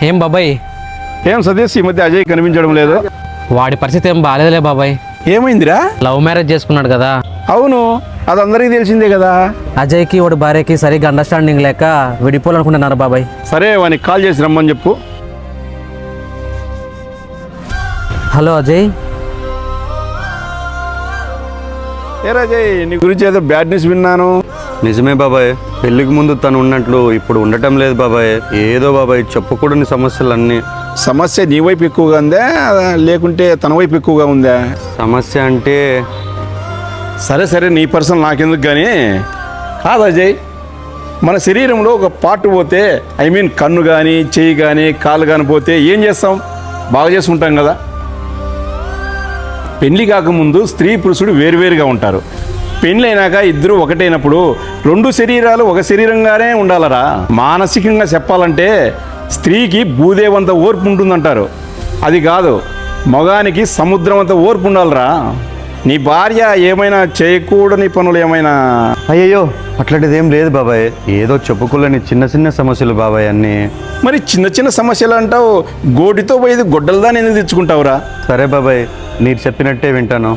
ఏం బాబాయ్? ఏం సతీష్, ఈ మధ్య అజయ్ కనిపించడం లేదు. వాడి పరిస్థితి ఏం బాగాలేదులే బాబాయ్. ఏమైందిరా? లవ్ మ్యారేజ్ చేసుకున్నాడు కదా. అవును, అది అందరికీ తెలిసిందే కదా. అజయ్కి వాడి భార్యకి సరిగ్గా అండర్స్టాండింగ్ లేక విడిపోవాలనుకుంటున్నారు బాబాయ్. సరే, వానికి కాల్ చేసి రమ్మని చెప్పు. హలో అజయ్. ఏ అజయ్, నీ గురించి ఏదో బ్యాడ్ న్యూస్ విన్నాను. నిజమే బాబాయ్, పెళ్లికి ముందు తను ఉన్నట్లు ఇప్పుడు ఉండటం లేదు బాబాయ్. ఏదో బాబాయ్ చెప్పుకూడని సమస్యలన్నీ. సమస్య నీ వైపు ఎక్కువగా ఉందా లేకుంటే తన వైపు ఎక్కువగా ఉందా? సమస్య అంటే సరే సరే, నీ పర్సనల్ నాకెందుకు కానీ. కాదు అజయ్, మన శరీరంలో ఒక పార్ట్ పోతే, ఐ మీన్ కన్ను కానీ చెయ్యి కానీ కాలు కానీ పోతే ఏం చేస్తాం? బాగా చేసుకుంటాం కదా. పెళ్లి కాకముందు స్త్రీ పురుషుడు వేరువేరుగా ఉంటారు. పెళ్ళైనాక ఇద్దరు ఒకటైనప్పుడు రెండు శరీరాలు ఒక శరీరంగానే ఉండాలరా. మానసికంగా చెప్పాలంటే స్త్రీకి భూదేవంత ఓర్పు ఉంటుందంటారు. అది కాదు, మగానికి సముద్రం అంత ఓర్పు ఉండాలరా. నీ భార్య ఏమైనా చేయకూడని పనులు ఏమైనా? అయ్యయ్యో, అట్లాంటిది ఏం లేదు బాబాయ్. ఏదో చెప్పుకోలేని చిన్న చిన్న సమస్యలు బాబాయ్ అన్నీ. మరి చిన్న చిన్న సమస్యలు అంటావు, గోటితో పోయి గొడ్డలదాన్ని ఎందుకు తెచ్చుకుంటావురా? సరే బాబాయ్, మీరు చెప్పినట్టే వింటాను.